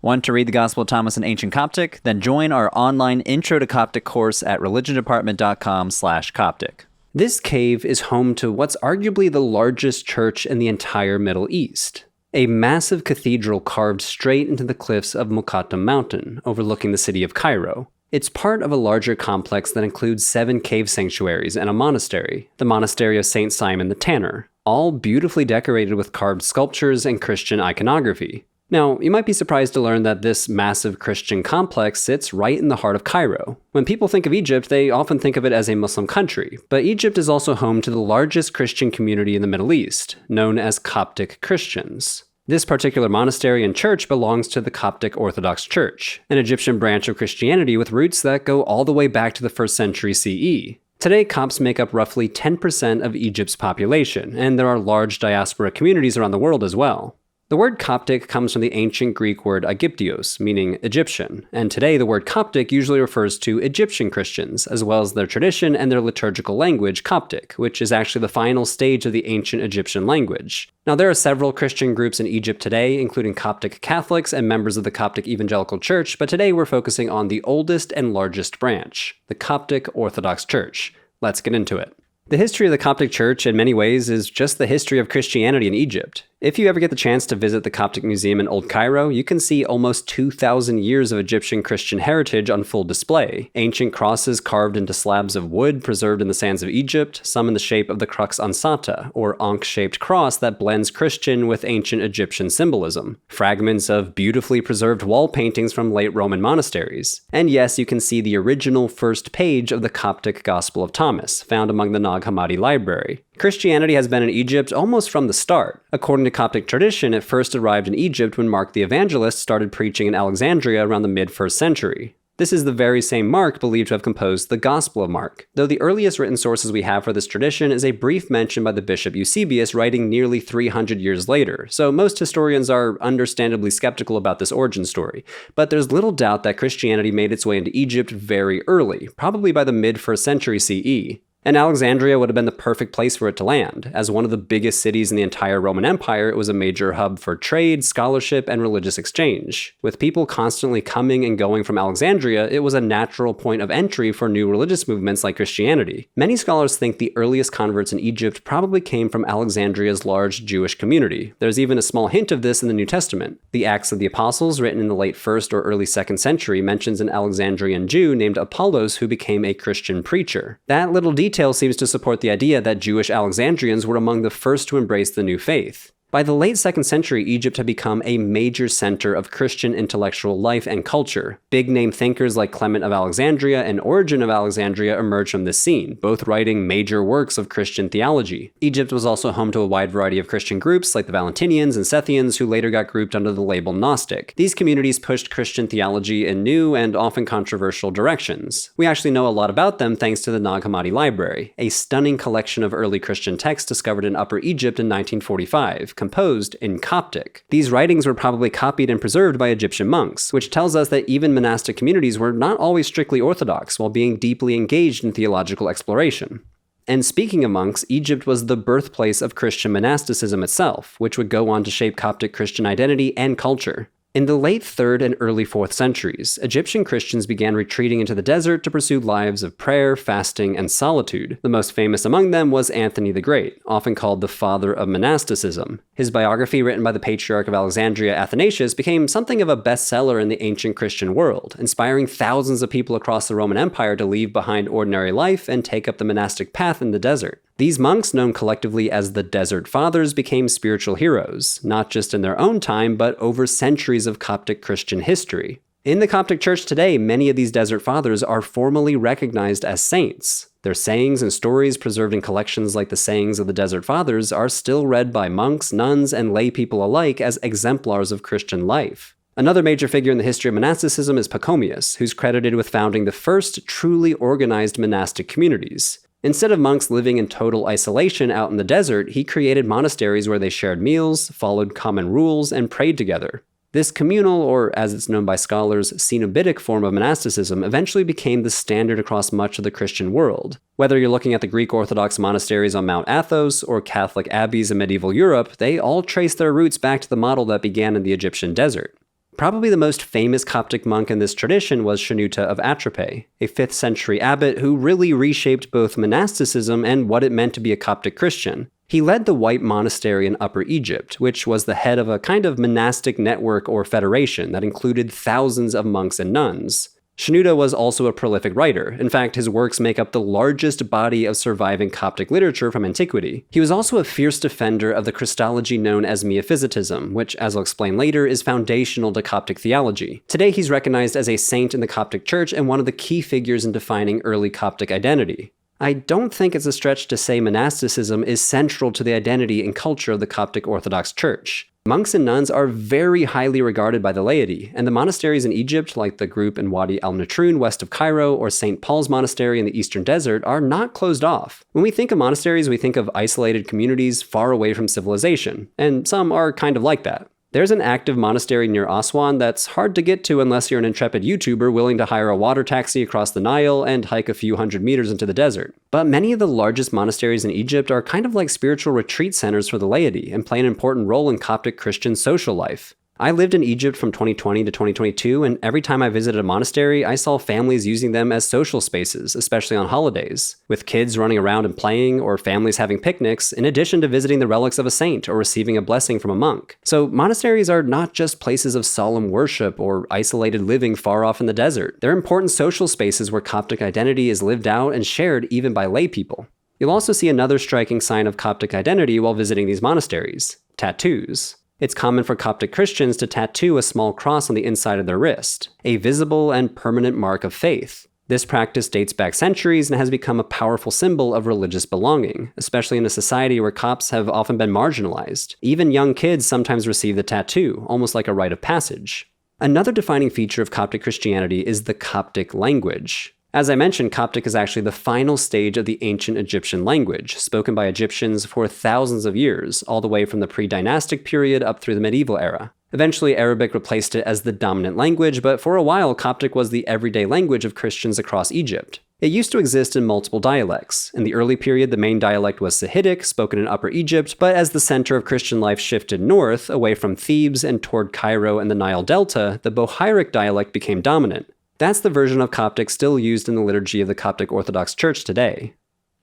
Want to read the Gospel of Thomas in Ancient Coptic? Then join our online Intro to Coptic course at religiondepartment.com/Coptic. This cave is home to what's arguably the largest church in the entire Middle East. A massive cathedral carved straight into the cliffs of Muqattam Mountain, overlooking the city of Cairo. It's part of a larger complex that includes 7 cave sanctuaries and a monastery, the Monastery of St. Simon the Tanner, all beautifully decorated with carved sculptures and Christian iconography. Now, you might be surprised to learn that this massive Christian complex sits right in the heart of Cairo. When people think of Egypt, they often think of it as a Muslim country, but Egypt is also home to the largest Christian community in the Middle East, known as Coptic Christians. This particular monastery and church belongs to the Coptic Orthodox Church, an Egyptian branch of Christianity with roots that go all the way back to the 1st century CE. Today, Copts make up roughly 10% of Egypt's population, and there are large diaspora communities around the world as well. The word Coptic comes from the ancient Greek word Aegyptios, meaning Egyptian, and today the word Coptic usually refers to Egyptian Christians, as well as their tradition and their liturgical language, Coptic, which is actually the final stage of the ancient Egyptian language. Now, there are several Christian groups in Egypt today, including Coptic Catholics and members of the Coptic Evangelical Church, but today we're focusing on the oldest and largest branch, the Coptic Orthodox Church. Let's get into it. The history of the Coptic Church, in many ways, is just the history of Christianity in Egypt. If you ever get the chance to visit the Coptic Museum in Old Cairo, you can see almost 2,000 years of Egyptian Christian heritage on full display. Ancient crosses carved into slabs of wood preserved in the sands of Egypt, some in the shape of the crux ansata, or ankh-shaped cross that blends Christian with ancient Egyptian symbolism. Fragments of beautifully preserved wall paintings from late Roman monasteries. And yes, you can see the original first page of the Coptic Gospel of Thomas, found among the Nag Hammadi library. Christianity has been in Egypt almost from the start. According to Coptic tradition, it first arrived in Egypt when Mark the Evangelist started preaching in Alexandria around the mid-1st century. This is the very same Mark believed to have composed the Gospel of Mark, though the earliest written sources we have for this tradition is a brief mention by the Bishop Eusebius writing nearly 300 years later, so most historians are understandably skeptical about this origin story. But there's little doubt that Christianity made its way into Egypt very early, probably by the mid-1st century CE. And Alexandria would have been the perfect place for it to land. As one of the biggest cities in the entire Roman Empire, it was a major hub for trade, scholarship, and religious exchange. With people constantly coming and going from Alexandria, it was a natural point of entry for new religious movements like Christianity. Many scholars think the earliest converts in Egypt probably came from Alexandria's large Jewish community. There's even a small hint of this in the New Testament. The Acts of the Apostles, written in the late 1st or early 2nd century, mentions an Alexandrian Jew named Apollos who became a Christian preacher. That little detail seems to support the idea that Jewish Alexandrians were among the first to embrace the new faith. By the late 2nd century, Egypt had become a major center of Christian intellectual life and culture. Big-name thinkers like Clement of Alexandria and Origen of Alexandria emerged from this scene, both writing major works of Christian theology. Egypt was also home to a wide variety of Christian groups like the Valentinians and Sethians, who later got grouped under the label Gnostic. These communities pushed Christian theology in new and often controversial directions. We actually know a lot about them thanks to the Nag Hammadi Library, a stunning collection of early Christian texts discovered in Upper Egypt in 1945, composed in Coptic. These writings were probably copied and preserved by Egyptian monks, which tells us that even monastic communities were not always strictly orthodox while being deeply engaged in theological exploration. And speaking of monks, Egypt was the birthplace of Christian monasticism itself, which would go on to shape Coptic Christian identity and culture. In the late 3rd and early 4th centuries, Egyptian Christians began retreating into the desert to pursue lives of prayer, fasting, and solitude. The most famous among them was Anthony the Great, often called the father of monasticism. His biography, written by the patriarch of Alexandria, Athanasius, became something of a bestseller in the ancient Christian world, inspiring thousands of people across the Roman Empire to leave behind ordinary life and take up the monastic path in the desert. These monks, known collectively as the Desert Fathers, became spiritual heroes, not just in their own time, but over centuries of Coptic Christian history. In the Coptic Church today, many of these Desert Fathers are formally recognized as saints. Their sayings and stories, preserved in collections like the Sayings of the Desert Fathers, are still read by monks, nuns, and lay people alike as exemplars of Christian life. Another major figure in the history of monasticism is Pachomius, who's credited with founding the first truly organized monastic communities. Instead of monks living in total isolation out in the desert, he created monasteries where they shared meals, followed common rules, and prayed together. This communal, or as it's known by scholars, Cenobitic form of monasticism eventually became the standard across much of the Christian world. Whether you're looking at the Greek Orthodox monasteries on Mount Athos or Catholic abbeys in medieval Europe, they all trace their roots back to the model that began in the Egyptian desert. Probably the most famous Coptic monk in this tradition was Shenouda of Atropae, a 5th century abbot who really reshaped both monasticism and what it meant to be a Coptic Christian. He led the White Monastery in Upper Egypt, which was the head of a kind of monastic network or federation that included thousands of monks and nuns. Shenouda was also a prolific writer. In fact, his works make up the largest body of surviving Coptic literature from antiquity. He was also a fierce defender of the Christology known as Miaphysitism, which, as I'll explain later, is foundational to Coptic theology. Today, he's recognized as a saint in the Coptic Church and one of the key figures in defining early Coptic identity. I don't think it's a stretch to say monasticism is central to the identity and culture of the Coptic Orthodox Church. Monks and nuns are very highly regarded by the laity, and the monasteries in Egypt, like the group in Wadi al-Natrun west of Cairo or St. Paul's Monastery in the Eastern Desert, are not closed off. When we think of monasteries, we think of isolated communities far away from civilization, and some are kind of like that. There's an active monastery near Aswan that's hard to get to unless you're an intrepid YouTuber willing to hire a water taxi across the Nile and hike a few hundred meters into the desert. But many of the largest monasteries in Egypt are kind of like spiritual retreat centers for the laity and play an important role in Coptic Christian social life. I lived in Egypt from 2020 to 2022, and every time I visited a monastery, I saw families using them as social spaces, especially on holidays, with kids running around and playing, or families having picnics, in addition to visiting the relics of a saint or receiving a blessing from a monk. So monasteries are not just places of solemn worship or isolated living far off in the desert. They're important social spaces where Coptic identity is lived out and shared even by lay people. You'll also see another striking sign of Coptic identity while visiting these monasteries: tattoos. It's common for Coptic Christians to tattoo a small cross on the inside of their wrist, a visible and permanent mark of faith. This practice dates back centuries and has become a powerful symbol of religious belonging, especially in a society where Copts have often been marginalized. Even young kids sometimes receive the tattoo, almost like a rite of passage. Another defining feature of Coptic Christianity is the Coptic language. As I mentioned, Coptic is actually the final stage of the ancient Egyptian language, spoken by Egyptians for thousands of years, all the way from the pre-dynastic period up through the medieval era. Eventually, Arabic replaced it as the dominant language, but for a while, Coptic was the everyday language of Christians across Egypt. It used to exist in multiple dialects. In the early period, the main dialect was Sahidic, spoken in Upper Egypt, but as the center of Christian life shifted north, away from Thebes and toward Cairo and the Nile Delta, the Bohairic dialect became dominant. That's the version of Coptic still used in the liturgy of the Coptic Orthodox Church today.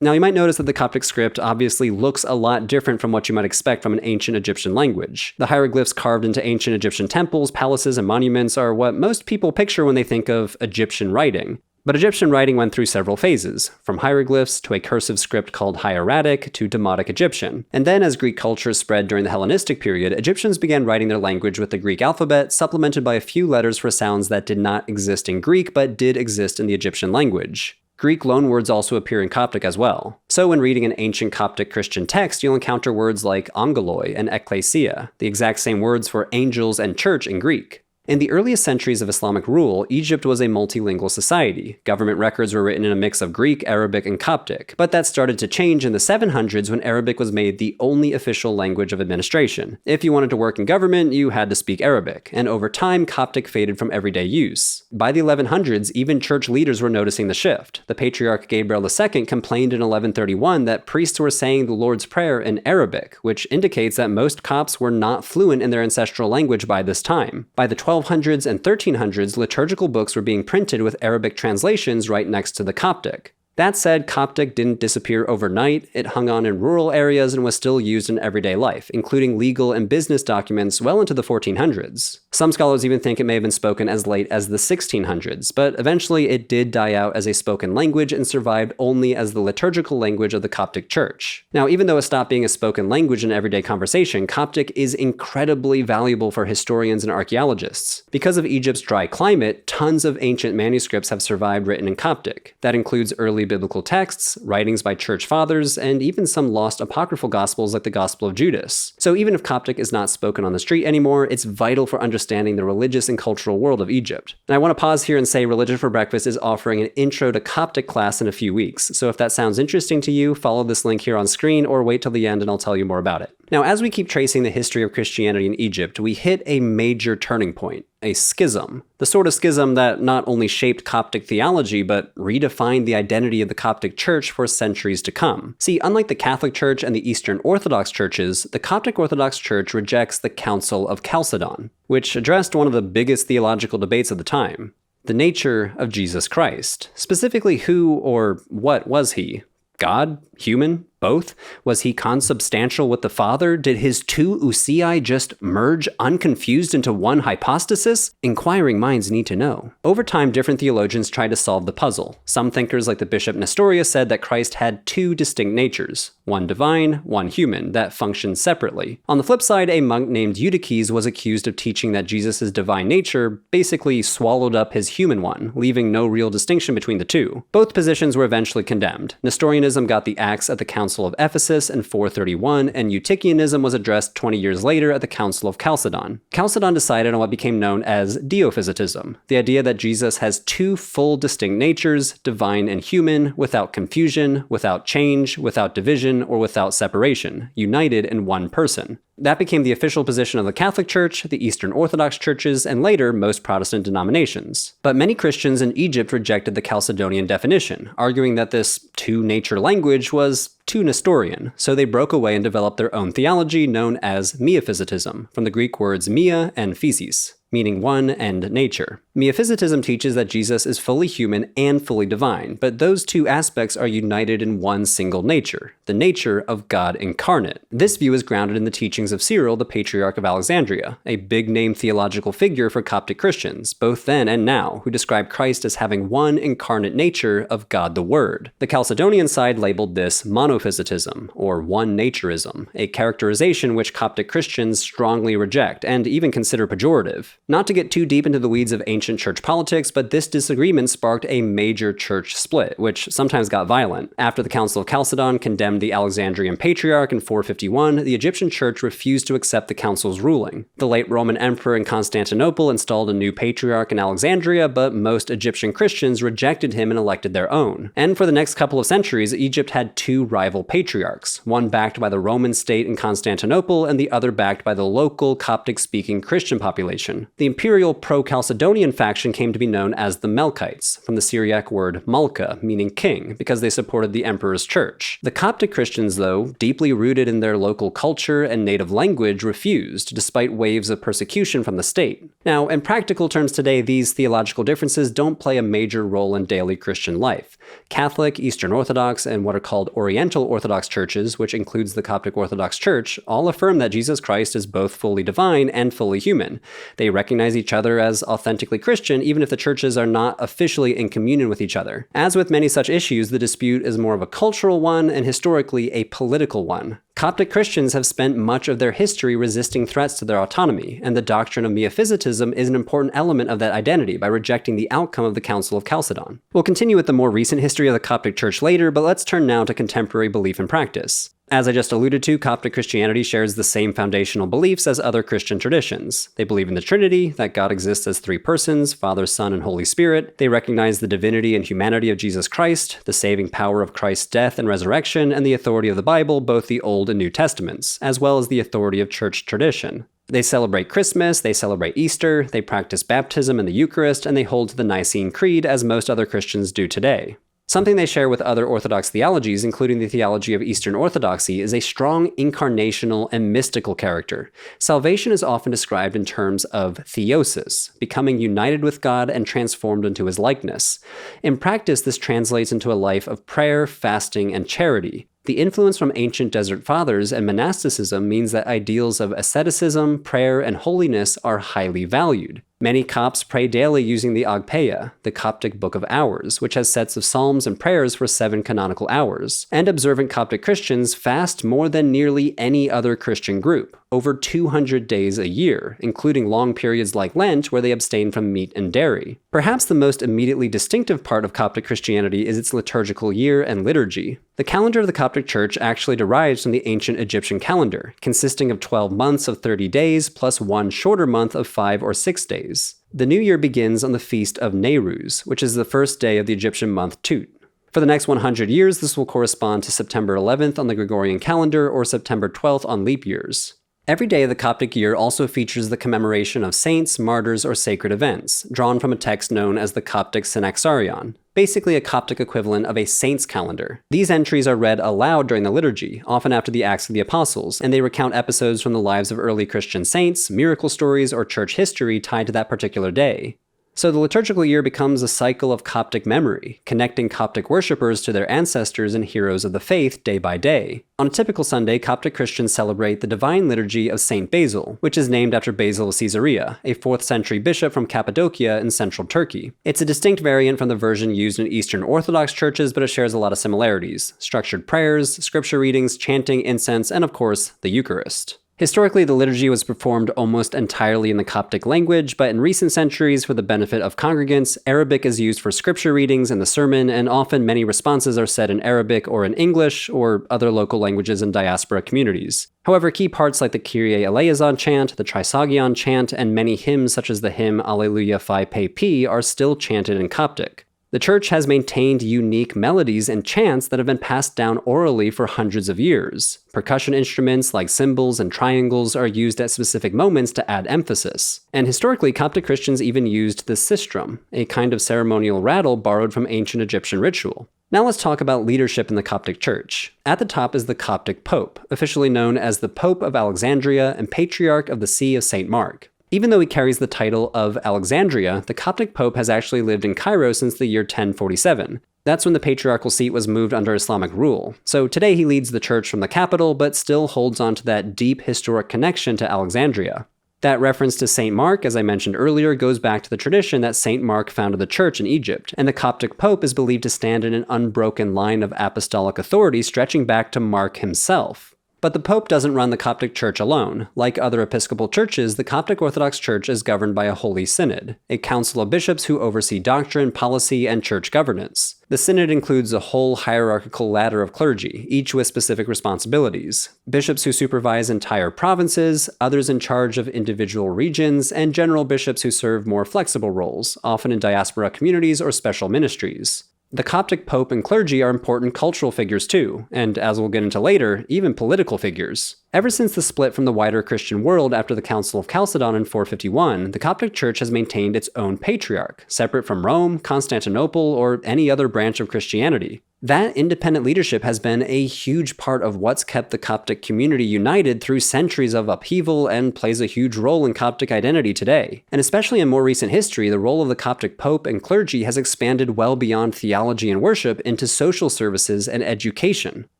Now, you might notice that the Coptic script obviously looks a lot different from what you might expect from an ancient Egyptian language. The hieroglyphs carved into ancient Egyptian temples, palaces, and monuments are what most people picture when they think of Egyptian writing. But Egyptian writing went through several phases, from hieroglyphs to a cursive script called hieratic to Demotic Egyptian. And then as Greek culture spread during the Hellenistic period, Egyptians began writing their language with the Greek alphabet, supplemented by a few letters for sounds that did not exist in Greek but did exist in the Egyptian language. Greek loanwords also appear in Coptic as well. So when reading an ancient Coptic Christian text, you'll encounter words like angeloi and ekklesia, the exact same words for angels and church in Greek. In the earliest centuries of Islamic rule, Egypt was a multilingual society. Government records were written in a mix of Greek, Arabic, and Coptic, but that started to change in the 700s when Arabic was made the only official language of administration. If you wanted to work in government, you had to speak Arabic, and over time, Coptic faded from everyday use. By the 1100s, even church leaders were noticing the shift. The Patriarch Gabriel II complained in 1131 that priests were saying the Lord's Prayer in Arabic, which indicates that most Copts were not fluent in their ancestral language by this time. By the 1200s and 1300s, liturgical books were being printed with Arabic translations right next to the Coptic. That said, Coptic didn't disappear overnight. It hung on in rural areas and was still used in everyday life, including legal and business documents well into the 1400s. Some scholars even think it may have been spoken as late as the 1600s, but eventually it did die out as a spoken language and survived only as the liturgical language of the Coptic Church. Now, even though it stopped being a spoken language in everyday conversation, Coptic is incredibly valuable for historians and archaeologists. Because of Egypt's dry climate, tons of ancient manuscripts have survived written in Coptic. That includes early biblical texts, writings by church fathers, and even some lost apocryphal gospels like the Gospel of Judas. So even if Coptic is not spoken on the street anymore, it's vital for understanding the religious and cultural world of Egypt. And I want to pause here and say Religion for Breakfast is offering an Intro to Coptic class in a few weeks. So if that sounds interesting to you, follow this link here on screen or wait till the end and I'll tell you more about it. Now, as we keep tracing the history of Christianity in Egypt, we hit a major turning point. a schism. The sort of schism that not only shaped Coptic theology, but redefined the identity of the Coptic Church for centuries to come. See, unlike the Catholic Church and the Eastern Orthodox churches, the Coptic Orthodox Church rejects the Council of Chalcedon, which addressed one of the biggest theological debates of the time: the nature of Jesus Christ. Specifically, who or what was he? God? Human? Both? Was he consubstantial with the Father? Did his two ousiai just merge unconfused into one hypostasis? Inquiring minds need to know. Over time, different theologians tried to solve the puzzle. Some thinkers, like the Bishop Nestorius, said that Christ had two distinct natures, one divine, one human, that functioned separately. On the flip side, a monk named Eutyches was accused of teaching that Jesus' divine nature basically swallowed up his human one, leaving no real distinction between the two. Both positions were eventually condemned. Nestorianism got the axe at the Council of Ephesus in 431, and Eutychianism was addressed 20 years later at the Council of Chalcedon. Chalcedon decided on what became known as Diophysitism, the idea that Jesus has two full distinct natures, divine and human, without confusion, without change, without division, or without separation, united in one person. That became the official position of the Catholic Church, the Eastern Orthodox churches, and later most Protestant denominations. But many Christians in Egypt rejected the Chalcedonian definition, arguing that this two-nature language was too Nestorian, so they broke away and developed their own theology known as Miaphysitism, from the Greek words mia and physis, meaning one and nature. Miaphysitism teaches that Jesus is fully human and fully divine, but those two aspects are united in one single nature, the nature of God incarnate. This view is grounded in the teachings of Cyril, the Patriarch of Alexandria, a big-name theological figure for Coptic Christians, both then and now, who describe Christ as having one incarnate nature of God the Word. The Chalcedonian side labeled this monophysitism, or one-naturism, a characterization which Coptic Christians strongly reject, and even consider pejorative. Not to get too deep into the weeds of ancient church politics, but this disagreement sparked a major church split, which sometimes got violent. After the Council of Chalcedon condemned the Alexandrian Patriarch in 451, the Egyptian church refused to accept the council's ruling. The late Roman emperor in Constantinople installed a new patriarch in Alexandria, but most Egyptian Christians rejected him and elected their own. And for the next couple of centuries, Egypt had two rival patriarchs, one backed by the Roman state in Constantinople and the other backed by the local Coptic-speaking Christian population. The imperial pro-Chalcedonian faction came to be known as the Melkites, from the Syriac word malka, meaning king, because they supported the emperor's church. The Coptic Christians, though, deeply rooted in their local culture and native language, refused, despite waves of persecution from the state. Now, in practical terms today, these theological differences don't play a major role in daily Christian life. Catholic, Eastern Orthodox, and what are called Oriental Orthodox churches, which includes the Coptic Orthodox Church, all affirm that Jesus Christ is both fully divine and fully human. They recognize each other as authentically Christian, even if the churches are not officially in communion with each other. As with many such issues, the dispute is more of a cultural one and historically a political one. Coptic Christians have spent much of their history resisting threats to their autonomy, and the doctrine of Miaphysitism is an important element of that identity by rejecting the outcome of the Council of Chalcedon. We'll continue with the more recent history of the Coptic Church later, but let's turn now to contemporary belief and practice. As I just alluded to, Coptic Christianity shares the same foundational beliefs as other Christian traditions. They believe in the Trinity, that God exists as three persons, Father, Son, and Holy Spirit. They recognize the divinity and humanity of Jesus Christ, the saving power of Christ's death and resurrection, and the authority of the Bible, both the Old and New Testaments, as well as the authority of church tradition. They celebrate Christmas, they celebrate Easter, they practice baptism and the Eucharist, and they hold to the Nicene Creed as most other Christians do today. Something they share with other Orthodox theologies, including the theology of Eastern Orthodoxy, is a strong incarnational and mystical character. Salvation is often described in terms of theosis, becoming united with God and transformed into his likeness. In practice, this translates into a life of prayer, fasting, and charity. The influence from ancient desert fathers and monasticism means that ideals of asceticism, prayer, and holiness are highly valued. Many Copts pray daily using the Agpeia, the Coptic Book of Hours, which has sets of psalms and prayers for 7 canonical hours. And observant Coptic Christians fast more than nearly any other Christian group, over 200 days a year, including long periods like Lent where they abstain from meat and dairy. Perhaps the most immediately distinctive part of Coptic Christianity is its liturgical year and liturgy. The calendar of the Coptic Church actually derives from the ancient Egyptian calendar, consisting of 12 months of 30 days plus one shorter month of 5 or 6 days. The new year begins on the feast of Nowruz, which is the first day of the Egyptian month Tut. For the next 100 years, this will correspond to September 11th on the Gregorian calendar or September 12th on leap years. Every day of the Coptic year also features the commemoration of saints, martyrs, or sacred events, drawn from a text known as the Coptic Synaxarion, basically a Coptic equivalent of a saints calendar. These entries are read aloud during the liturgy, often after the Acts of the Apostles, and they recount episodes from the lives of early Christian saints, miracle stories, or church history tied to that particular day. So the liturgical year becomes a cycle of Coptic memory, connecting Coptic worshippers to their ancestors and heroes of the faith day by day. On a typical Sunday, Coptic Christians celebrate the Divine Liturgy of Saint Basil, which is named after Basil of Caesarea, a 4th century bishop from Cappadocia in central Turkey. It's a distinct variant from the version used in Eastern Orthodox churches, but it shares a lot of similarities: structured prayers, scripture readings, chanting, incense, and of course, the Eucharist. Historically, the liturgy was performed almost entirely in the Coptic language, but in recent centuries, for the benefit of congregants, Arabic is used for scripture readings and the sermon, and often many responses are said in Arabic or in English or other local languages in diaspora communities. However, key parts like the Kyrie eleison chant, the Trisagion chant, and many hymns such as the hymn Alleluia Phi Pe are still chanted in Coptic. The church has maintained unique melodies and chants that have been passed down orally for hundreds of years. Percussion instruments like cymbals and triangles are used at specific moments to add emphasis. And historically, Coptic Christians even used the sistrum, a kind of ceremonial rattle borrowed from ancient Egyptian ritual. Now let's talk about leadership in the Coptic Church. At the top is the Coptic Pope, officially known as the Pope of Alexandria and Patriarch of the See of St. Mark. Even though he carries the title of Alexandria, the Coptic Pope has actually lived in Cairo since the year 1047. That's when the patriarchal seat was moved under Islamic rule. So today he leads the church from the capital, but still holds on to that deep historic connection to Alexandria. That reference to St. Mark, as I mentioned earlier, goes back to the tradition that St. Mark founded the church in Egypt, and the Coptic Pope is believed to stand in an unbroken line of apostolic authority stretching back to Mark himself. But the Pope doesn't run the Coptic Church alone. Like other Episcopal churches, the Coptic Orthodox Church is governed by a Holy Synod, a council of bishops who oversee doctrine, policy, and church governance. The Synod includes a whole hierarchical ladder of clergy, each with specific responsibilities. Bishops who supervise entire provinces, others in charge of individual regions, and general bishops who serve more flexible roles, often in diaspora communities or special ministries. The Coptic Pope and clergy are important cultural figures too, and as we'll get into later, even political figures. Ever since the split from the wider Christian world after the Council of Chalcedon in 451, the Coptic Church has maintained its own patriarch, separate from Rome, Constantinople, or any other branch of Christianity. That independent leadership has been a huge part of what's kept the Coptic community united through centuries of upheaval and plays a huge role in Coptic identity today. And especially in more recent history, the role of the Coptic Pope and clergy has expanded well beyond theology and worship into social services and education.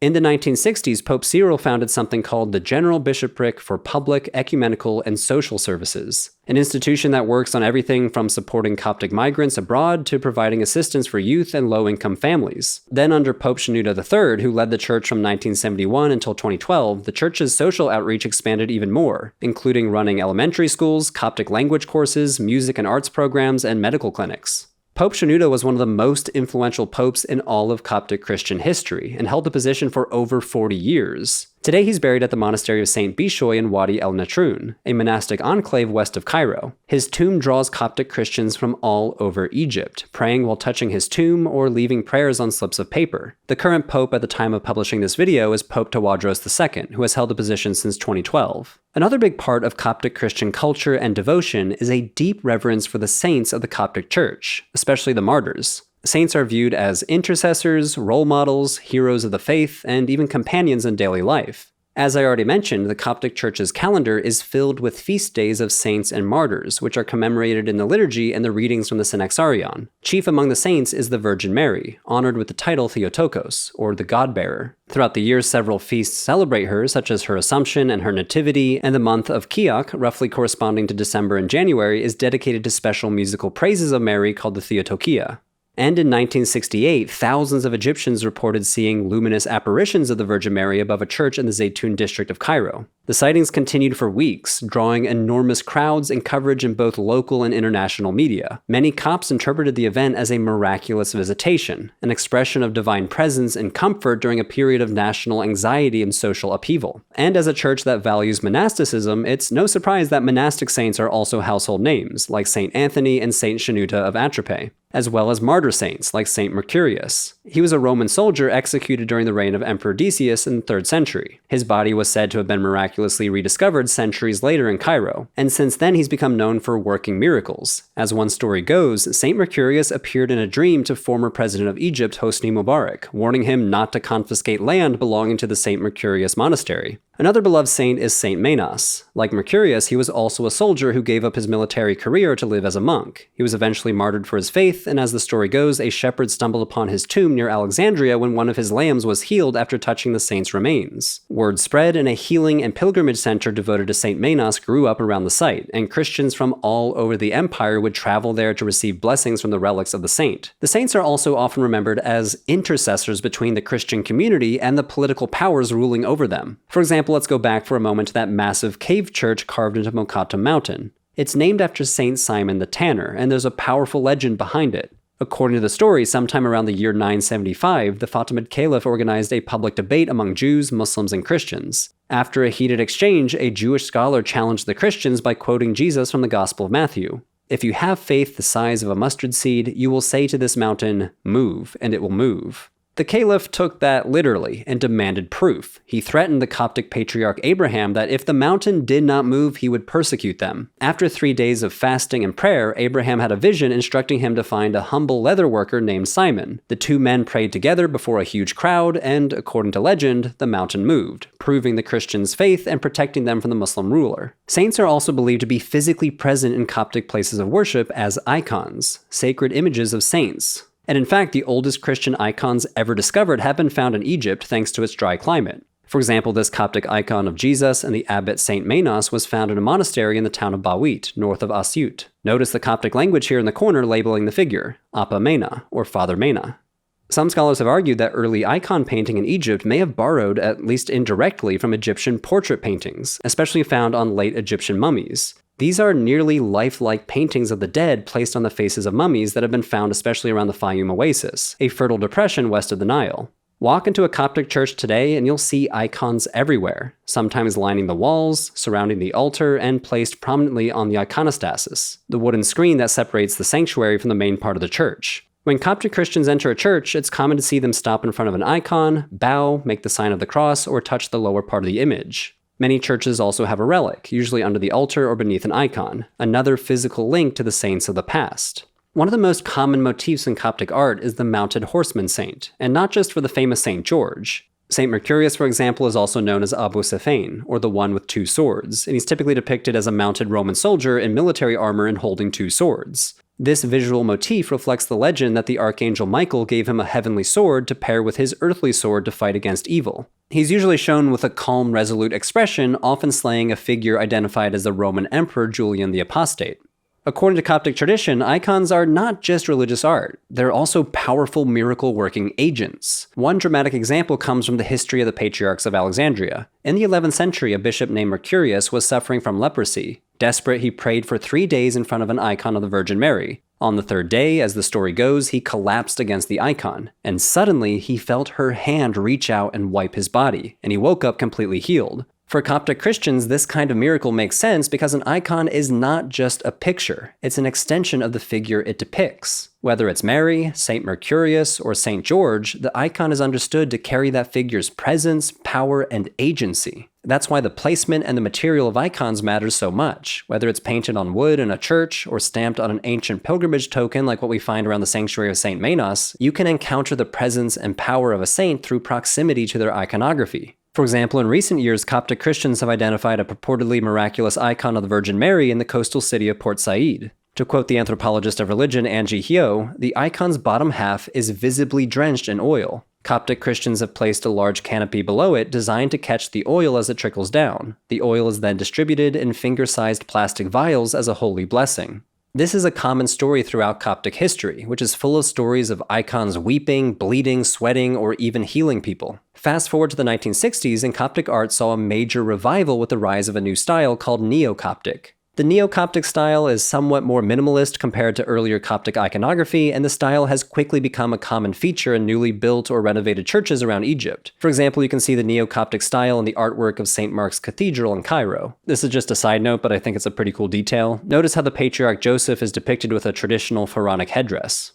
In the 1960s, Pope Cyril founded something called the General Bishopric for Public, Ecumenical, and Social Services, an institution that works on everything from supporting Coptic migrants abroad to providing assistance for youth and low-income families. Then under Pope Shenouda III, who led the church from 1971 until 2012, the church's social outreach expanded even more, including running elementary schools, Coptic language courses, music and arts programs, and medical clinics. Pope Shenouda was one of the most influential popes in all of Coptic Christian history, and held the position for over 40 years. Today he's buried at the monastery of St. Bishoy in Wadi el Natrun, a monastic enclave west of Cairo. His tomb draws Coptic Christians from all over Egypt, praying while touching his tomb or leaving prayers on slips of paper. The current pope at the time of publishing this video is Pope Tawadros II, who has held the position since 2012. Another big part of Coptic Christian culture and devotion is a deep reverence for the saints of the Coptic Church, especially the martyrs. Saints are viewed as intercessors, role models, heroes of the faith, and even companions in daily life. As I already mentioned, the Coptic Church's calendar is filled with feast days of saints and martyrs, which are commemorated in the liturgy and the readings from the Synaxarion. Chief among the saints is the Virgin Mary, honored with the title Theotokos, or the God-bearer. Throughout the year, several feasts celebrate her, such as her Assumption and her Nativity, and the month of Kiak, roughly corresponding to December and January, is dedicated to special musical praises of Mary called the Theotokia. And in 1968, thousands of Egyptians reported seeing luminous apparitions of the Virgin Mary above a church in the Zaytun district of Cairo. The sightings continued for weeks, drawing enormous crowds and coverage in both local and international media. Many Copts interpreted the event as a miraculous visitation, an expression of divine presence and comfort during a period of national anxiety and social upheaval. And as a church that values monasticism, it's no surprise that monastic saints are also household names, like Saint Anthony and Saint Shenouda of Atropae, as well as martyr saints like Saint Mercurius. He was a Roman soldier executed during the reign of Emperor Decius in the 3rd century. His body was said to have been miraculously rediscovered centuries later in Cairo, and since then he's become known for working miracles. As one story goes, Saint Mercurius appeared in a dream to former president of Egypt Hosni Mubarak, warning him not to confiscate land belonging to the Saint Mercurius monastery. Another beloved saint is Saint Menas. Like Mercurius, he was also a soldier who gave up his military career to live as a monk. He was eventually martyred for his faith, and as the story goes, a shepherd stumbled upon his tomb near Alexandria when one of his lambs was healed after touching the saint's remains. Word spread, and a healing and pilgrimage center devoted to Saint Menas grew up around the site, and Christians from all over the empire would travel there to receive blessings from the relics of the saint. The saints are also often remembered as intercessors between the Christian community and the political powers ruling over them. For example, let's go back for a moment to that massive cave church carved into Mokattam Mountain. It's named after Saint Simon the Tanner, and there's a powerful legend behind it. According to the story, sometime around the year 975, the Fatimid Caliph organized a public debate among Jews, Muslims, and Christians. After a heated exchange, a Jewish scholar challenged the Christians by quoting Jesus from the Gospel of Matthew. "If you have faith the size of a mustard seed, you will say to this mountain, 'Move,' and it will move." The Caliph took that literally and demanded proof. He threatened the Coptic patriarch Abraham that if the mountain did not move, he would persecute them. After 3 days of fasting and prayer, Abraham had a vision instructing him to find a humble leather worker named Simon. The two men prayed together before a huge crowd, and, according to legend, the mountain moved, proving the Christians' faith and protecting them from the Muslim ruler. Saints are also believed to be physically present in Coptic places of worship as icons, sacred images of saints. And in fact, the oldest Christian icons ever discovered have been found in Egypt thanks to its dry climate. For example, this Coptic icon of Jesus and the abbot Saint Menas was found in a monastery in the town of Bawit, north of Asyut. Notice the Coptic language here in the corner labeling the figure, Appa Mena, or Father Mena. Some scholars have argued that early icon painting in Egypt may have borrowed, at least indirectly, from Egyptian portrait paintings, especially found on late Egyptian mummies. These are nearly lifelike paintings of the dead placed on the faces of mummies that have been found especially around the Fayum Oasis, a fertile depression west of the Nile. Walk into a Coptic church today and you'll see icons everywhere, sometimes lining the walls, surrounding the altar, and placed prominently on the iconostasis, the wooden screen that separates the sanctuary from the main part of the church. When Coptic Christians enter a church, it's common to see them stop in front of an icon, bow, make the sign of the cross, or touch the lower part of the image. Many churches also have a relic, usually under the altar or beneath an icon, another physical link to the saints of the past. One of the most common motifs in Coptic art is the mounted horseman saint, and not just for the famous Saint George. Saint Mercurius, for example, is also known as Abu Sefein, or the one with 2 swords, and he's typically depicted as a mounted Roman soldier in military armor and holding 2 swords. This visual motif reflects the legend that the Archangel Michael gave him a heavenly sword to pair with his earthly sword to fight against evil. He's usually shown with a calm, resolute expression, often slaying a figure identified as the Roman Emperor Julian the Apostate. According to Coptic tradition, icons are not just religious art, they're also powerful miracle-working agents. One dramatic example comes from the history of the patriarchs of Alexandria. In the 11th century, a bishop named Mercurius was suffering from leprosy. Desperate, he prayed for 3 days in front of an icon of the Virgin Mary. On the 3rd day, as the story goes, he collapsed against the icon, and suddenly he felt her hand reach out and wipe his body, and he woke up completely healed. For Coptic Christians, this kind of miracle makes sense because an icon is not just a picture, it's an extension of the figure it depicts. Whether it's Mary, Saint Mercurius, or Saint George, the icon is understood to carry that figure's presence, power, and agency. That's why the placement and the material of icons matters so much. Whether it's painted on wood in a church or stamped on an ancient pilgrimage token like what we find around the sanctuary of Saint Menas, you can encounter the presence and power of a saint through proximity to their iconography. For example, in recent years, Coptic Christians have identified a purportedly miraculous icon of the Virgin Mary in the coastal city of Port Said. To quote the anthropologist of religion Angie Hyo, the icon's bottom half is visibly drenched in oil. Coptic Christians have placed a large canopy below it designed to catch the oil as it trickles down. The oil is then distributed in finger-sized plastic vials as a holy blessing. This is a common story throughout Coptic history, which is full of stories of icons weeping, bleeding, sweating, or even healing people. Fast forward to the 1960s, and Coptic art saw a major revival with the rise of a new style called Neo-Coptic. The Neo-Coptic style is somewhat more minimalist compared to earlier Coptic iconography, and the style has quickly become a common feature in newly built or renovated churches around Egypt. For example, you can see the Neo-Coptic style in the artwork of St. Mark's Cathedral in Cairo. This is just a side note, but I think it's a pretty cool detail. Notice how the patriarch Joseph is depicted with a traditional pharaonic headdress.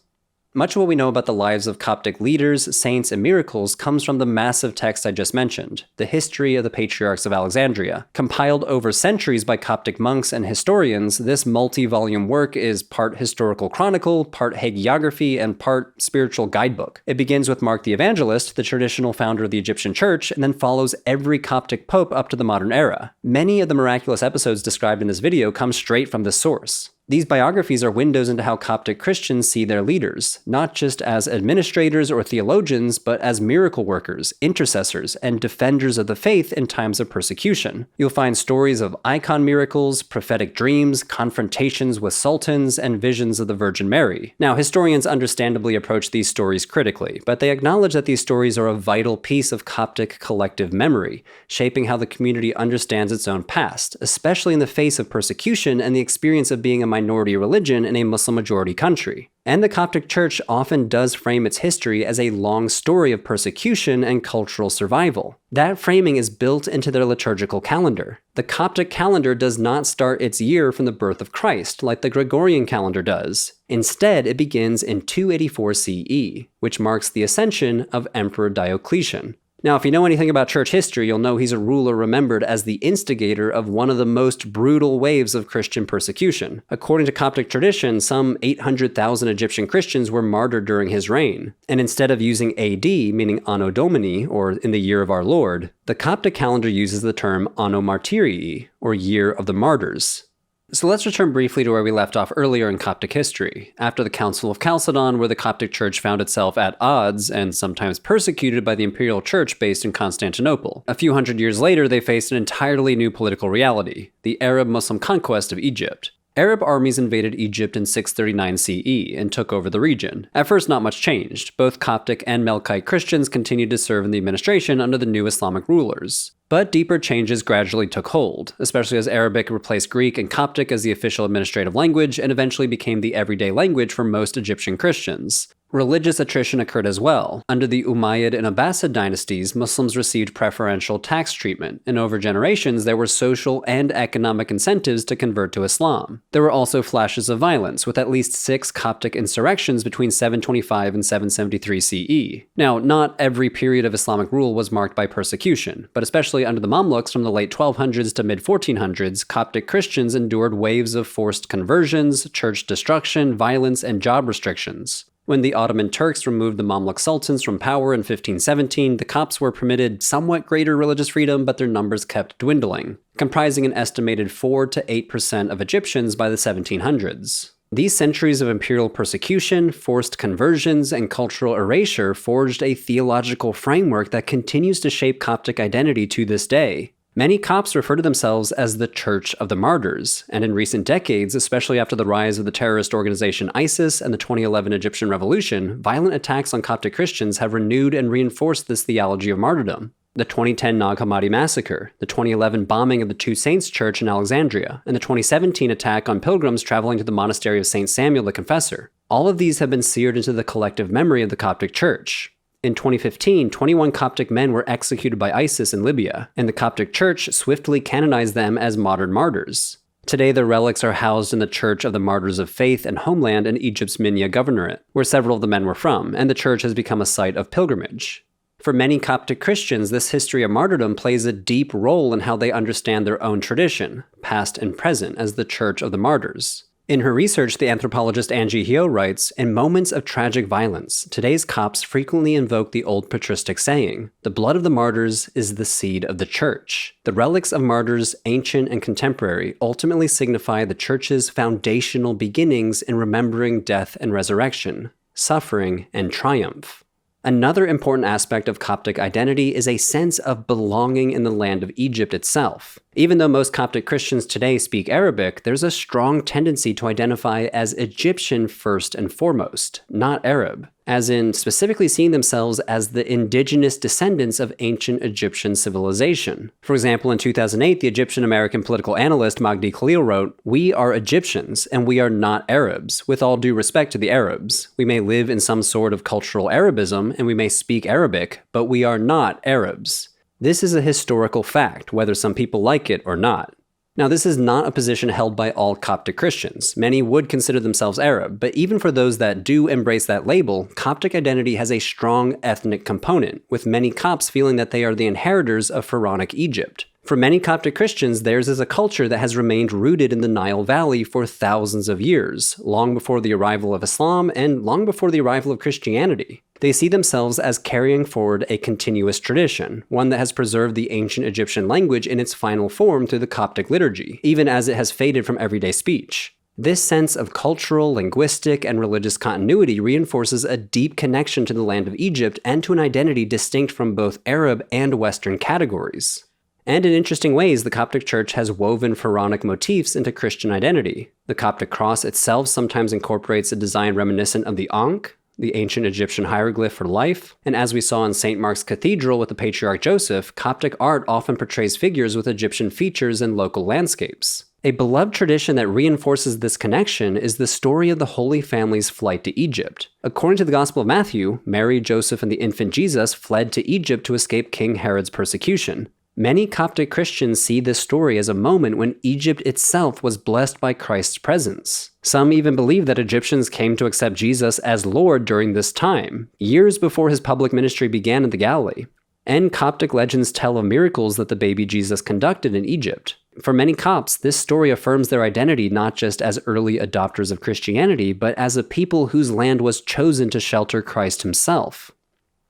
Much of what we know about the lives of Coptic leaders, saints, and miracles comes from the massive text I just mentioned, the History of the Patriarchs of Alexandria. Compiled over centuries by Coptic monks and historians, this multi-volume work is part historical chronicle, part hagiography, and part spiritual guidebook. It begins with Mark the Evangelist, the traditional founder of the Egyptian church, and then follows every Coptic pope up to the modern era. Many of the miraculous episodes described in this video come straight from this source. These biographies are windows into how Coptic Christians see their leaders, not just as administrators or theologians, but as miracle workers, intercessors, and defenders of the faith in times of persecution. You'll find stories of icon miracles, prophetic dreams, confrontations with sultans, and visions of the Virgin Mary. Now, historians understandably approach these stories critically, but they acknowledge that these stories are a vital piece of Coptic collective memory, shaping how the community understands its own past, especially in the face of persecution and the experience of being a minority religion in a Muslim-majority country. And the Coptic Church often does frame its history as a long story of persecution and cultural survival. That framing is built into their liturgical calendar. The Coptic calendar does not start its year from the birth of Christ, like the Gregorian calendar does. Instead, it begins in 284 CE, which marks the ascension of Emperor Diocletian. Now, if you know anything about church history, you'll know he's a ruler remembered as the instigator of one of the most brutal waves of Christian persecution. According to Coptic tradition, some 800,000 Egyptian Christians were martyred during his reign. And instead of using AD, meaning Anno Domini, or in the year of our Lord, the Coptic calendar uses the term Anno Martyrii, or Year of the Martyrs. So let's return briefly to where we left off earlier in Coptic history, after the Council of Chalcedon, where the Coptic Church found itself at odds and sometimes persecuted by the imperial church based in Constantinople. A few hundred years later, they faced an entirely new political reality, the Arab-Muslim conquest of Egypt. Arab armies invaded Egypt in 639 CE and took over the region. At first, not much changed. Both Coptic and Melkite Christians continued to serve in the administration under the new Islamic rulers. But deeper changes gradually took hold, especially as Arabic replaced Greek and Coptic as the official administrative language and eventually became the everyday language for most Egyptian Christians. Religious attrition occurred as well. Under the Umayyad and Abbasid dynasties, Muslims received preferential tax treatment, and over generations there were social and economic incentives to convert to Islam. There were also flashes of violence, with at least 6 Coptic insurrections between 725 and 773 CE. Now, not every period of Islamic rule was marked by persecution, but especially under the Mamluks from the late 1200s to mid-1400s, Coptic Christians endured waves of forced conversions, church destruction, violence, and job restrictions. When the Ottoman Turks removed the Mamluk sultans from power in 1517, the Copts were permitted somewhat greater religious freedom, but their numbers kept dwindling, comprising an estimated 4 to 8% of Egyptians by the 1700s. These centuries of imperial persecution, forced conversions, and cultural erasure forged a theological framework that continues to shape Coptic identity to this day. Many Copts refer to themselves as the Church of the Martyrs, and in recent decades, especially after the rise of the terrorist organization ISIS and the 2011 Egyptian Revolution, violent attacks on Coptic Christians have renewed and reinforced this theology of martyrdom. The 2010 Nag Hammadi massacre, the 2011 bombing of the Two Saints Church in Alexandria, and the 2017 attack on pilgrims traveling to the monastery of St. Samuel the Confessor. All of these have been seared into the collective memory of the Coptic Church. In 2015, 21 Coptic men were executed by ISIS in Libya, and the Coptic Church swiftly canonized them as modern martyrs. Today, their relics are housed in the Church of the Martyrs of Faith and Homeland in Egypt's Minya Governorate, where several of the men were from, and the church has become a site of pilgrimage. For many Coptic Christians, this history of martyrdom plays a deep role in how they understand their own tradition, past and present, as the Church of the Martyrs. In her research, the anthropologist Angie Hio writes, "In moments of tragic violence, today's Copts frequently invoke the old patristic saying, 'The blood of the martyrs is the seed of the church.' The relics of martyrs, ancient and contemporary, ultimately signify the church's foundational beginnings in remembering death and resurrection, suffering and triumph." Another important aspect of Coptic identity is a sense of belonging in the land of Egypt itself. Even though most Coptic Christians today speak Arabic, there's a strong tendency to identify as Egyptian first and foremost, not Arab, as in specifically seeing themselves as the indigenous descendants of ancient Egyptian civilization. For example, in 2008, the Egyptian-American political analyst Magdi Khalil wrote, "We are Egyptians, and we are not Arabs, with all due respect to the Arabs. We may live in some sort of cultural Arabism, and we may speak Arabic, but we are not Arabs." This is a historical fact, whether some people like it or not. Now, this is not a position held by all Coptic Christians. Many would consider themselves Arab, but even for those that do embrace that label, Coptic identity has a strong ethnic component, with many Copts feeling that they are the inheritors of Pharaonic Egypt. For many Coptic Christians, theirs is a culture that has remained rooted in the Nile Valley for thousands of years, long before the arrival of Islam and long before the arrival of Christianity. They see themselves as carrying forward a continuous tradition, one that has preserved the ancient Egyptian language in its final form through the Coptic liturgy, even as it has faded from everyday speech. This sense of cultural, linguistic, and religious continuity reinforces a deep connection to the land of Egypt and to an identity distinct from both Arab and Western categories. And in interesting ways, the Coptic Church has woven pharaonic motifs into Christian identity. The Coptic cross itself sometimes incorporates a design reminiscent of the Ankh, the ancient Egyptian hieroglyph for life, and as we saw in St. Mark's Cathedral with the patriarch Joseph, Coptic art often portrays figures with Egyptian features and local landscapes. A beloved tradition that reinforces this connection is the story of the Holy Family's flight to Egypt. According to the Gospel of Matthew, Mary, Joseph, and the infant Jesus fled to Egypt to escape King Herod's persecution. Many Coptic Christians see this story as a moment when Egypt itself was blessed by Christ's presence. Some even believe that Egyptians came to accept Jesus as Lord during this time, years before his public ministry began in the Galilee. And Coptic legends tell of miracles that the baby Jesus conducted in Egypt. For many Copts, this story affirms their identity not just as early adopters of Christianity, but as a people whose land was chosen to shelter Christ himself.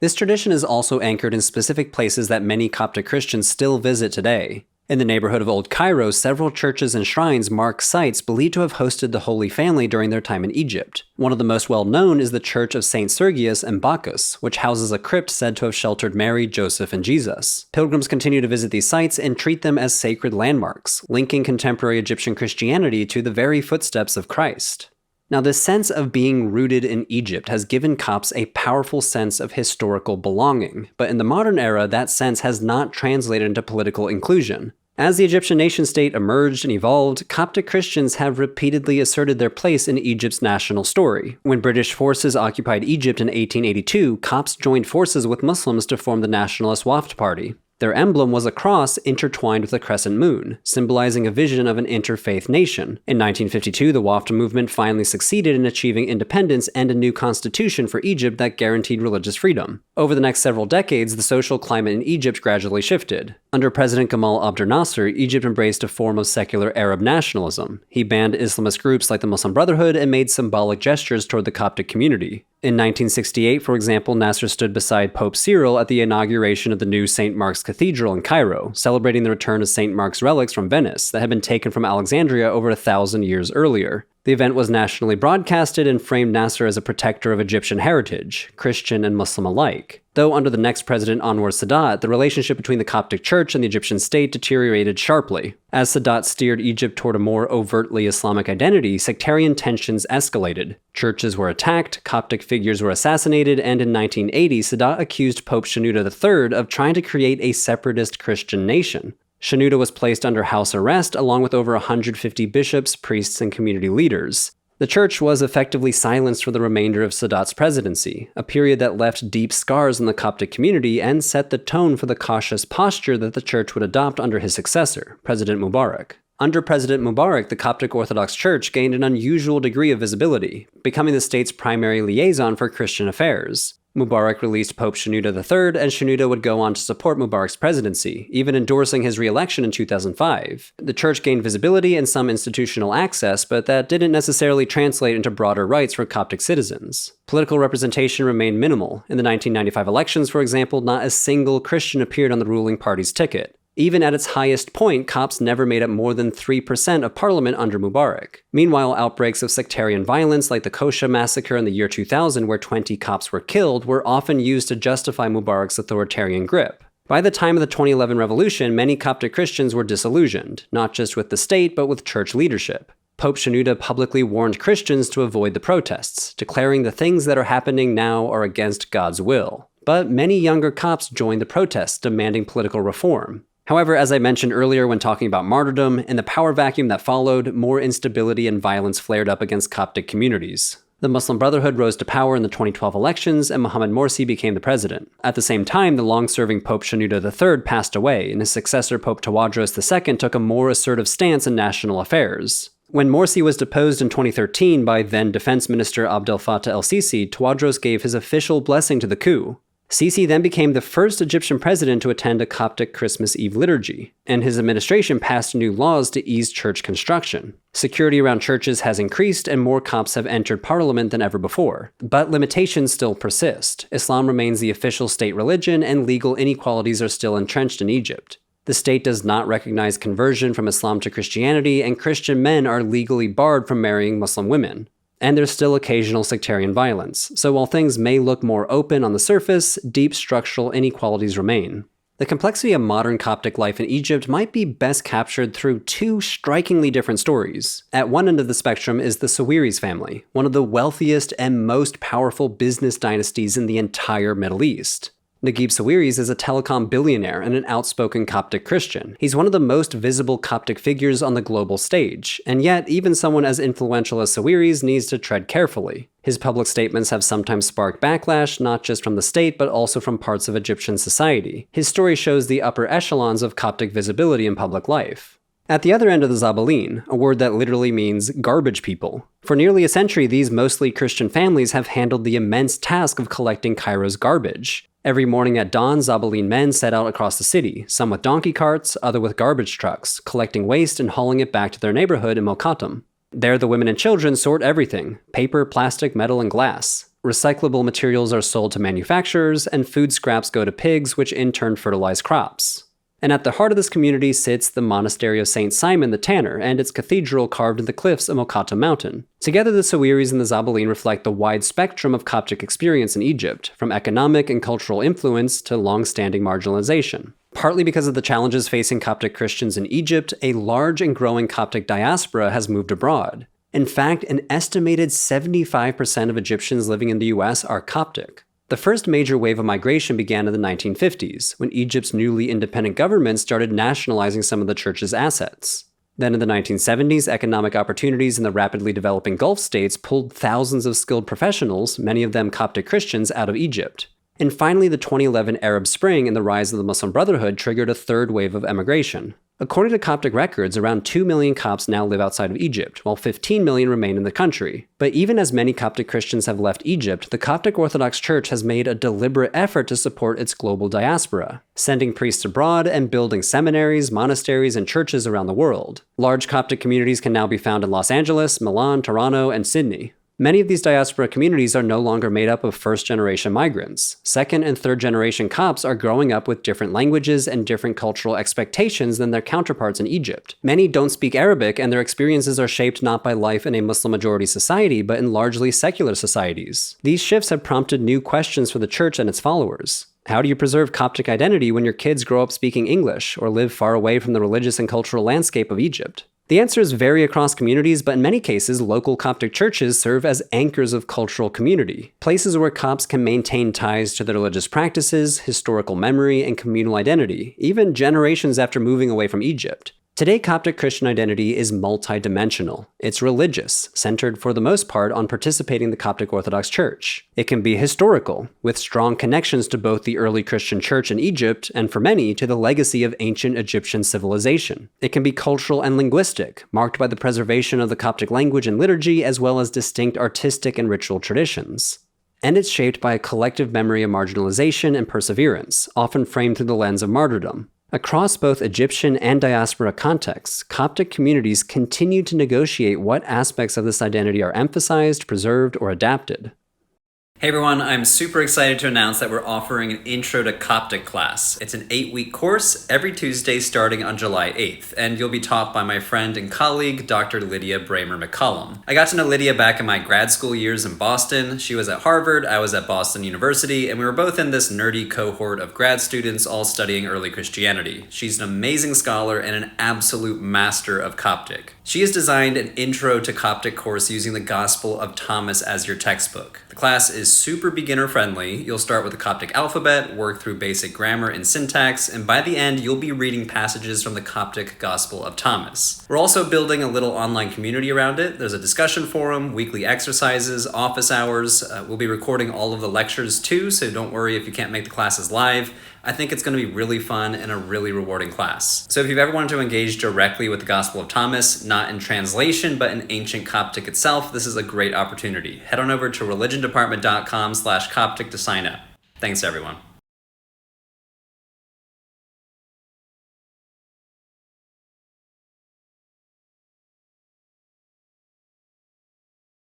This tradition is also anchored in specific places that many Coptic Christians still visit today. In the neighborhood of Old Cairo, several churches and shrines mark sites believed to have hosted the Holy Family during their time in Egypt. One of the most well-known is the Church of St. Sergius and Bacchus, which houses a crypt said to have sheltered Mary, Joseph, and Jesus. Pilgrims continue to visit these sites and treat them as sacred landmarks, linking contemporary Egyptian Christianity to the very footsteps of Christ. Now, this sense of being rooted in Egypt has given Copts a powerful sense of historical belonging, but in the modern era, that sense has not translated into political inclusion. As the Egyptian nation-state emerged and evolved, Coptic Christians have repeatedly asserted their place in Egypt's national story. When British forces occupied Egypt in 1882, Copts joined forces with Muslims to form the Nationalist Wafd Party. Their emblem was a cross intertwined with a crescent moon, symbolizing a vision of an interfaith nation. In 1952, the Wafd movement finally succeeded in achieving independence and a new constitution for Egypt that guaranteed religious freedom. Over the next several decades, the social climate in Egypt gradually shifted. Under President Gamal Abdel Nasser, Egypt embraced a form of secular Arab nationalism. He banned Islamist groups like the Muslim Brotherhood and made symbolic gestures toward the Coptic community. In 1968, for example, Nasser stood beside Pope Cyril at the inauguration of the new St. Mark's Cathedral in Cairo, celebrating the return of St. Mark's relics from Venice that had been taken from Alexandria over 1,000 years earlier. The event was nationally broadcasted and framed Nasser as a protector of Egyptian heritage, Christian and Muslim alike. Though under the next president Anwar Sadat, the relationship between the Coptic Church and the Egyptian state deteriorated sharply. As Sadat steered Egypt toward a more overtly Islamic identity, sectarian tensions escalated. Churches were attacked, Coptic figures were assassinated, and in 1980, Sadat accused Pope Shenouda III of trying to create a separatist Christian nation. Shenouda was placed under house arrest along with over 150 bishops, priests, and community leaders. The church was effectively silenced for the remainder of Sadat's presidency, a period that left deep scars in the Coptic community and set the tone for the cautious posture that the church would adopt under his successor, President Mubarak. Under President Mubarak, the Coptic Orthodox Church gained an unusual degree of visibility, becoming the state's primary liaison for Christian affairs. Mubarak released Pope Shenouda III, and Shenouda would go on to support Mubarak's presidency, even endorsing his re-election in 2005. The church gained visibility and some institutional access, but that didn't necessarily translate into broader rights for Coptic citizens. Political representation remained minimal. In the 1995 elections, for example, not a single Christian appeared on the ruling party's ticket. Even at its highest point, Copts never made up more than 3% of parliament under Mubarak. Meanwhile, outbreaks of sectarian violence like the Kosha massacre in the year 2000, where 20 Copts were killed, were often used to justify Mubarak's authoritarian grip. By the time of the 2011 revolution, many Coptic Christians were disillusioned, not just with the state, but with church leadership. Pope Shenouda publicly warned Christians to avoid the protests, declaring the things that are happening now are against God's will. But many younger Copts joined the protests, demanding political reform. However, as I mentioned earlier when talking about martyrdom, in the power vacuum that followed, more instability and violence flared up against Coptic communities. The Muslim Brotherhood rose to power in the 2012 elections, and Mohamed Morsi became the president. At the same time, the long-serving Pope Shenouda III passed away, and his successor Pope Tawadros II took a more assertive stance in national affairs. When Morsi was deposed in 2013 by then Defense Minister Abdel Fattah el-Sisi, Tawadros gave his official blessing to the coup. Sisi then became the first Egyptian president to attend a Coptic Christmas Eve liturgy, and his administration passed new laws to ease church construction. Security around churches has increased, and more Copts have entered parliament than ever before. But limitations still persist. Islam remains the official state religion, and legal inequalities are still entrenched in Egypt. The state does not recognize conversion from Islam to Christianity, and Christian men are legally barred from marrying Muslim women. And there's still occasional sectarian violence, so while things may look more open on the surface, deep structural inequalities remain. The complexity of modern Coptic life in Egypt might be best captured through two strikingly different stories. At one end of the spectrum is the Sawiris family, one of the wealthiest and most powerful business dynasties in the entire Middle East. Naguib Sawiris is a telecom billionaire and an outspoken Coptic Christian. He's one of the most visible Coptic figures on the global stage, and yet even someone as influential as Sawiris needs to tread carefully. His public statements have sometimes sparked backlash, not just from the state, but also from parts of Egyptian society. His story shows the upper echelons of Coptic visibility in public life. At the other end of the Zabalin, a word that literally means garbage people. For nearly a century, these mostly Christian families have handled the immense task of collecting Cairo's garbage. Every morning at dawn, Zabalin men set out across the city, some with donkey carts, other with garbage trucks, collecting waste and hauling it back to their neighborhood in Mokatam. There, the women and children sort everything: paper, plastic, metal, and glass. Recyclable materials are sold to manufacturers, and food scraps go to pigs, which in turn fertilize crops. And at the heart of this community sits the monastery of St. Simon the Tanner and its cathedral carved in the cliffs of Mokatam Mountain. Together, the Sawiris and the Zabalin reflect the wide spectrum of Coptic experience in Egypt, from economic and cultural influence to long-standing marginalization. Partly because of the challenges facing Coptic Christians in Egypt, a large and growing Coptic diaspora has moved abroad. In fact, an estimated 75% of Egyptians living in the US are Coptic. The first major wave of migration began in the 1950s, when Egypt's newly independent government started nationalizing some of the church's assets. Then in the 1970s, economic opportunities in the rapidly developing Gulf states pulled thousands of skilled professionals, many of them Coptic Christians, out of Egypt. And finally, the 2011 Arab Spring and the rise of the Muslim Brotherhood triggered a third wave of emigration. According to Coptic records, around 2 million Copts now live outside of Egypt, while 15 million remain in the country. But even as many Coptic Christians have left Egypt, the Coptic Orthodox Church has made a deliberate effort to support its global diaspora, sending priests abroad and building seminaries, monasteries, and churches around the world. Large Coptic communities can now be found in Los Angeles, Milan, Toronto, and Sydney. Many of these diaspora communities are no longer made up of first-generation migrants. Second- and third-generation Copts are growing up with different languages and different cultural expectations than their counterparts in Egypt. Many don't speak Arabic, and their experiences are shaped not by life in a Muslim-majority society, but in largely secular societies. These shifts have prompted new questions for the church and its followers. How do you preserve Coptic identity when your kids grow up speaking English, or live far away from the religious and cultural landscape of Egypt? The answers vary across communities, but in many cases, local Coptic churches serve as anchors of cultural community, places where Copts can maintain ties to their religious practices, historical memory, and communal identity, even generations after moving away from Egypt. Today, Coptic Christian identity is multidimensional. It's religious, centered for the most part on participating in the Coptic Orthodox Church. It can be historical, with strong connections to both the early Christian church in Egypt and, for many, to the legacy of ancient Egyptian civilization. It can be cultural and linguistic, marked by the preservation of the Coptic language and liturgy, as well as distinct artistic and ritual traditions. And it's shaped by a collective memory of marginalization and perseverance, often framed through the lens of martyrdom. Across both Egyptian and diaspora contexts, Coptic communities continue to negotiate what aspects of this identity are emphasized, preserved, or adapted. Hey everyone, I'm super excited to announce that we're offering an Intro to Coptic class. It's an 8-week course every Tuesday starting on July 8th, and you'll be taught by my friend and colleague, Dr. Lydia Bramer-McCollum. I got to know Lydia back in my grad school years in Boston. She was at Harvard, I was at Boston University, and we were both in this nerdy cohort of grad students all studying early Christianity. She's an amazing scholar and an absolute master of Coptic. She has designed an Intro to Coptic course using the Gospel of Thomas as your textbook. The class is is super beginner friendly. You'll start with the Coptic alphabet, work through basic grammar and syntax, and by the end, you'll be reading passages from the Coptic Gospel of Thomas. We're also building a little online community around it. There's a discussion forum, weekly exercises, office hours. We'll be recording all of the lectures too, so don't worry if you can't make the classes live. I think it's going to be really fun and a really rewarding class. So if you've ever wanted to engage directly with the Gospel of Thomas, not in translation, but in ancient Coptic itself, this is a great opportunity. Head on over to religiondepartment.com/Coptic to sign up. Thanks, everyone.